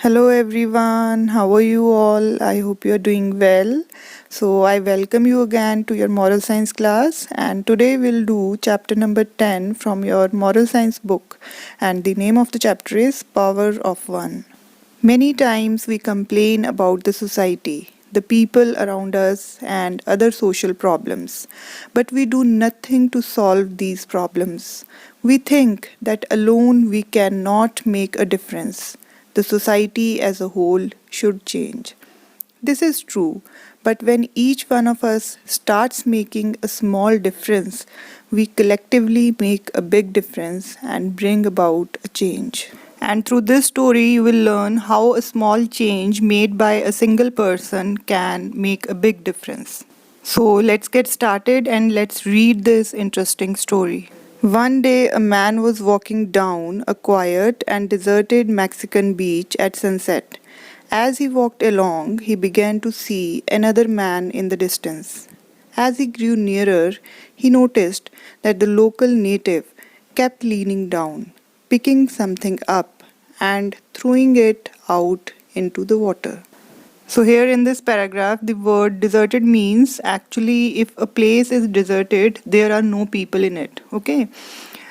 Hello everyone, how are you all? I hope you are doing well. So, I welcome you again to your moral science class, and today we'll do chapter number 10 from your moral science book, and the name of the chapter is Power of One. Many times we complain about the society, the people around us, and other social problems, but we do nothing to solve these problems. We think that alone we cannot make a difference. The society as a whole should change. This is true, but when each one of us starts making a small difference, we collectively make a big difference and bring about a change. And through this story, you will learn how a small change made by a single person can make a big difference. So let's get started and let's read this interesting story. One day, a man was walking down a quiet and deserted Mexican beach at sunset. As he walked along, he began to see another man in the distance. As he grew nearer, he noticed that the local native kept leaning down, picking something up, and throwing it out into the water. So, here in this paragraph, the word deserted means actually if a place is deserted, there are no people in it. Okay.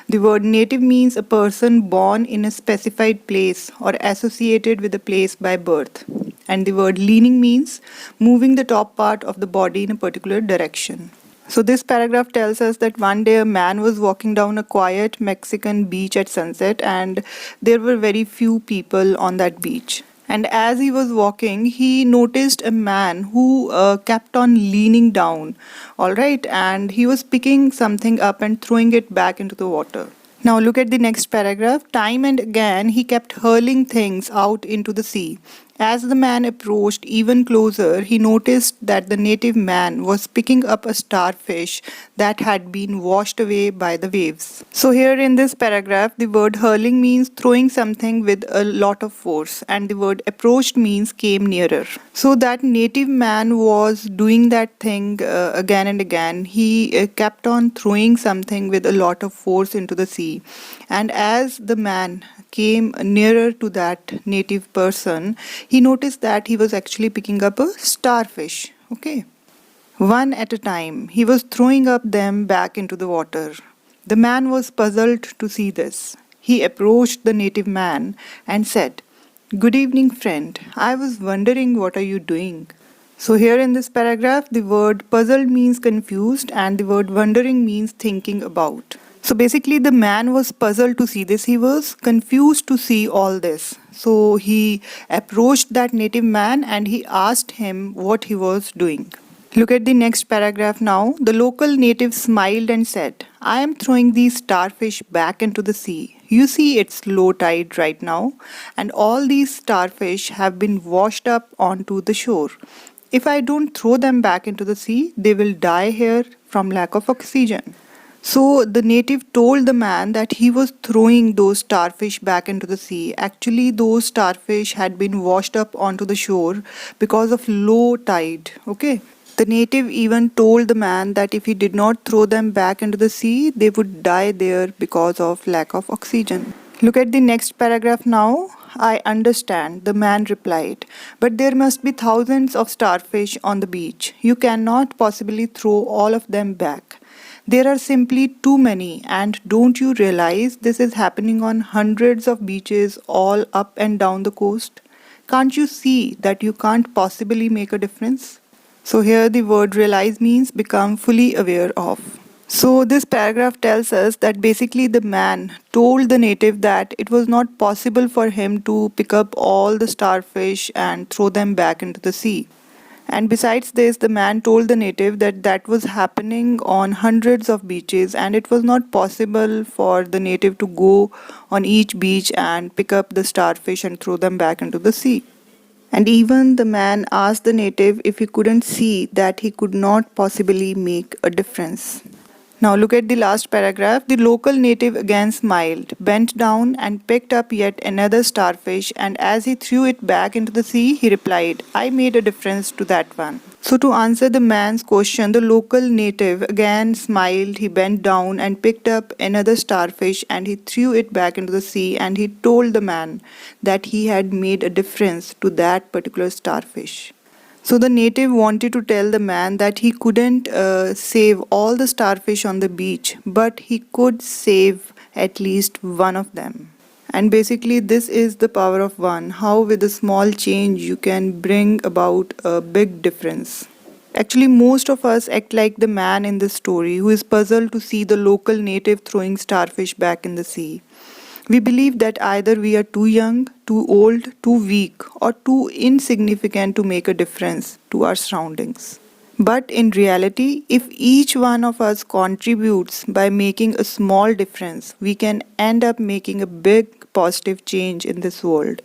The word native means a person born in a specified place or associated with a place by birth. And the word leaning means moving the top part of the body in a particular direction. So, this paragraph tells us that one day a man was walking down a quiet Mexican beach at sunset, and there were very few people on that beach. And as he was walking, he noticed a man who kept on leaning down, all right, and he was picking something up and throwing it back into the water. Now, look at the next paragraph. Time and again, he kept hurling things out into the sea. As the man approached even closer, he noticed that the native man was picking up a starfish that had been washed away by the waves. So, here in this paragraph, the word hurling means throwing something with a lot of force, and the word approached means came nearer. So, that native man was doing that thing again and again. He kept on throwing something with a lot of force into the sea, and as the man came nearer to that native person, he noticed that he was actually picking up a starfish. Okay. One at a time, he was throwing up them back into the water. The man was puzzled to see this. He approached the native man and said, "Good evening, friend. I was wondering what are you doing?" So, here in this paragraph, the word puzzled means confused, and the word wondering means thinking about. So basically, the man was puzzled to see this. He was confused to see all this. So he approached that native man and he asked him what he was doing. Look at the next paragraph now. The local native smiled and said, "I am throwing these starfish back into the sea. You see it's low tide right now, and all these starfish have been washed up onto the shore. If I don't throw them back into the sea, they will die here from lack of oxygen." So the native told the man that he was throwing those starfish back into the sea. Actually, those starfish had been washed up onto the shore because of low tide. Okay. The native even told the man that if he did not throw them back into the sea, they would die there because of lack of oxygen. Look at the next paragraph now. "I understand," the man replied, "but there must be thousands of starfish on the beach. You cannot possibly throw all of them back. There are simply too many, and don't you realize this is happening on hundreds of beaches all up and down the coast? Can't you see that you can't possibly make a difference?" So here the word realize means become fully aware of. So this paragraph tells us that basically the man told the native that it was not possible for him to pick up all the starfish and throw them back into the sea. And besides this, the man told the native that that was happening on hundreds of beaches, and it was not possible for the native to go on each beach and pick up the starfish and throw them back into the sea. And even the man asked the native if he couldn't see that he could not possibly make a difference. Now look at the last paragraph. The local native again smiled, bent down and picked up yet another starfish, and as he threw it back into the sea, he replied, "I made a difference to that one." So, to answer the man's question, the local native again smiled. He bent down and picked up another starfish and he threw it back into the sea. And he told the man that he had made a difference to that particular starfish. So, the native wanted to tell the man that he couldn't save all the starfish on the beach, but he could save at least one of them. And basically, this is the power of one, how with a small change you can bring about a big difference. Actually, most of us act like the man in this story who is puzzled to see the local native throwing starfish back in the sea. We believe that either we are too young, too old, too weak, or too insignificant to make a difference to our surroundings. But in reality, if each one of us contributes by making a small difference, we can end up making a big positive change in this world.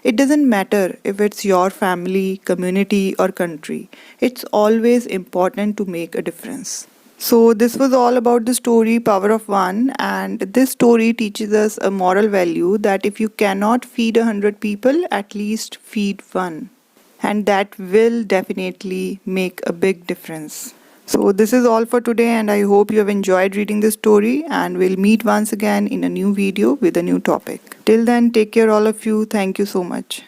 It doesn't matter if it's your family, community, or country, it's always important to make a difference. So, this was all about the story Power of One, and this story teaches us a moral value that if you cannot feed 100 people, at least feed one. And that will definitely make a big difference. So, this is all for today, and I hope you have enjoyed reading this story. And we'll meet once again in a new video with a new topic. Till then, take care, all of you. Thank you so much.